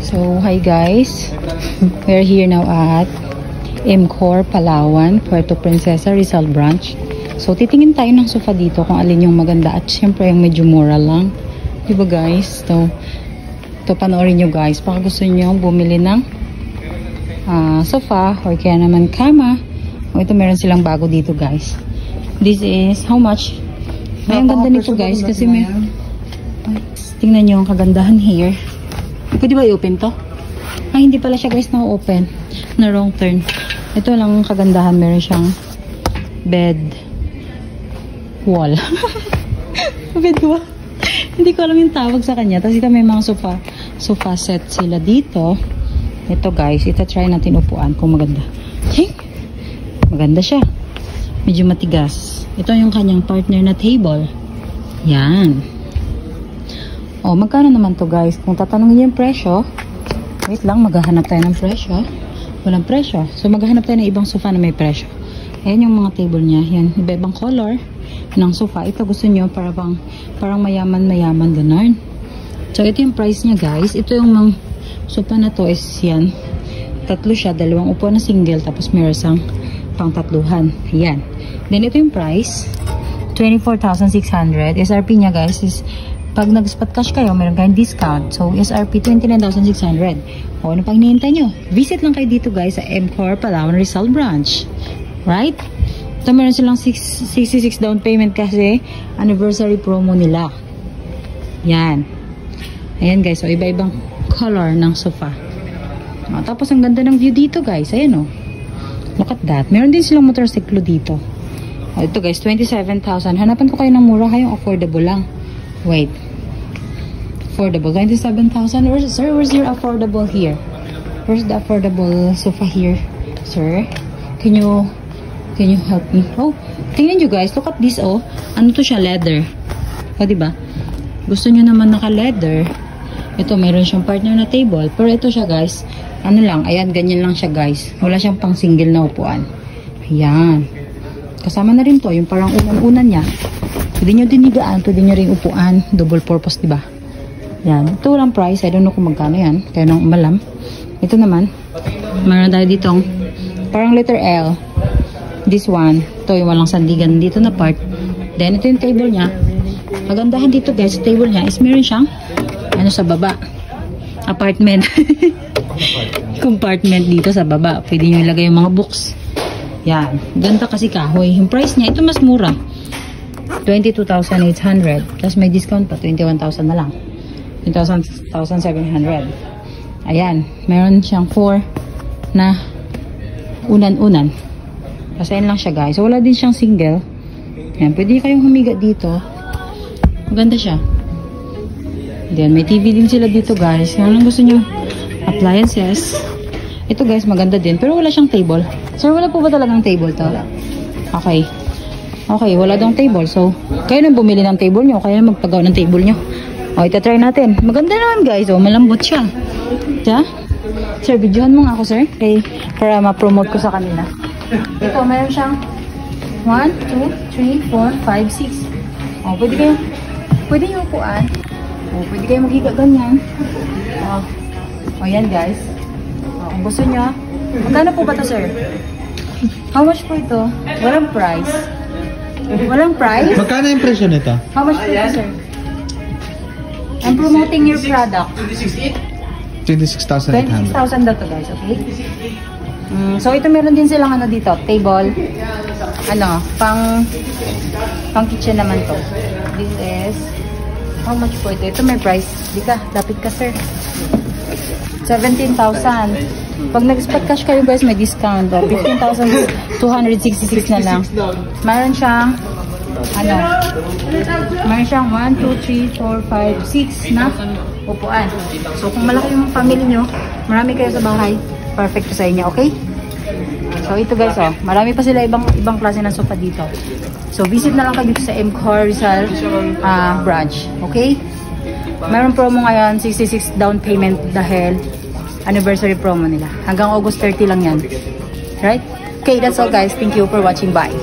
So, hi guys. We're here now at MCOR, Palawan, Puerto Princesa, Rizal Branch. So, titingin tayo ng sofa dito kung alin yung maganda. At syempre, yung medyo mura lang. Diba guys? So, ito panoorin nyo guys. Baka gusto nyo bumili ng sofa or kaya naman kama. O, ito meron silang bago dito guys. This is how much? Ay, ang ganda nito guys. Kasi may... tingnan nyo ang kagandahan here. Pwede ba i-open to? Ay, hindi pala siya guys na-open. Na wrong turn. Ito lang ang kagandahan. Meron siyang bed wall. Bed wall. Hindi ko alam yung tawag sa kanya. Tapos ito may mga sofa set sila dito. Ito guys, ito try natin upuan kung maganda. Okay? Maganda siya. Medyo matigas. Ito yung kanyang partner na table. Yan. Oh, magkano naman to guys? Kung tatanungin yung presyo, wait lang, maghahanap tayo ng presyo. Walang presyo. So, maghahanap tayo ng ibang sofa na may presyo. Ayan yung mga table niya. Yan, iba-ibang color ng sofa. Ito gusto nyo parang mayaman-mayaman, ganun. So, ito yung price niya guys. Ito yung mga sofa na to is yan. Tatlo siya, dalawang upuan na single, tapos meron sang pang tatluhan. Ayan. Then, ito yung price. 24,600. SRP niya guys is pag nag-spot cash kayo, meron kayong discount. So, SRP 29,600. O, ano pang hinihintay nyo? Visit lang kayo dito guys sa MCOR, Palawan, Rizal Branch. Right? Ito meron silang 66 down payment kasi anniversary promo nila. Yan. Ayan guys. So, iba-ibang color ng sofa. O, tapos, ang ganda ng view dito guys. Ayan o. Look at that. Meron din silang motorsiklo dito. O, ito guys, 27,000. Hanapan ko kayo ng mura kayong affordable lang. Wait. Affordable. 27,000. Sir, where's your affordable here? Where's the affordable sofa here? Sir, can you help me? Oh, tingnan nyo guys. Look at this, oh. Ano to siya? Leather. O, diba? Gusto nyo naman naka-leather. Ito, meron siyang partner na table. Pero ito siya, guys. Ano lang. Ayan, ganyan lang siya, guys. Wala siyang pang single na upuan. Ayan. Kasama na rin to. Yung parang unan-unan niya. Pwede nyo dinigaan, pwede nyo rin upuan. Double purpose, diba? Yan. Ito walang price. I don't know kung magkano yan. Kaya nang umalam. Ito naman. Meron tayo ditong parang letter L. This one. Ito yung walang sandigan dito na part. Then, ito yung table niya. Magandahan dito guys. Table niya is meron siyang ano sa baba. Apartment. Compartment dito sa baba. Pwede nyo ilagay yung mga books. Yan. Ganda kasi kahoy. Yung price niya, ito mas mura. 22,800 plus may discount pa 21,000 na lang 20,700. Ayan, meron siyang 4 na unan-unan kasi yan lang siya guys. So wala din siyang single. Ayan, pwede kayong humiga dito. Maganda siya. Then may TV din sila dito guys. Kung anong gusto nyo appliances. Ito guys maganda din pero wala siyang table. Sir, wala po ba talagang table to? Okay. Okay, wala dong table. So, kayo na bumili ng table nyo. Kaya na magpagawa ng table nyo. O, itatry natin. Maganda naman guys. O, malambot siya. Diya? Sir, videohan mo nga ako sir. Okay, para ma-promote ko sa kanila. Ito, meron siyang 1, 2, 3, 4, 5, 6. O, pwede nyo upuan. O, pwede kayo maghiga ganyan. O, yan guys. O, kung gusto nyo. Magkano po ba to sir? How much po ito? Walang price. Walang price? Magkano yung presyo nito? How much po ito, sir? I'm promoting your product. 26,800. 26,000 daw to guys, okay? So ito meron din silang ano dito, table. Ano, pang kitchen naman to. This is, how much po ito? Ito may price. Di ka, lapit ka sir. 17,000. Pag nag-spot cash kayo guys, may discount. 15,266 na lang. Mayroon siyang ano, mayroon siyang 1, 2, 3, 4, 5, 6 na upuan. So kung malaki yung family nyo, marami kayo sa bahay, perfect sa inyo, okay? So ito guys, oh, marami pa sila ibang klase ng sofa dito. So visit na lang kayo dito sa MCOR Rizal branch, okay? Mayroon promo ngayon, 66 down payment dahil anniversary promo nila. Hanggang August 30 lang yan. Right? Okay, that's all guys. Thank you for watching. Bye.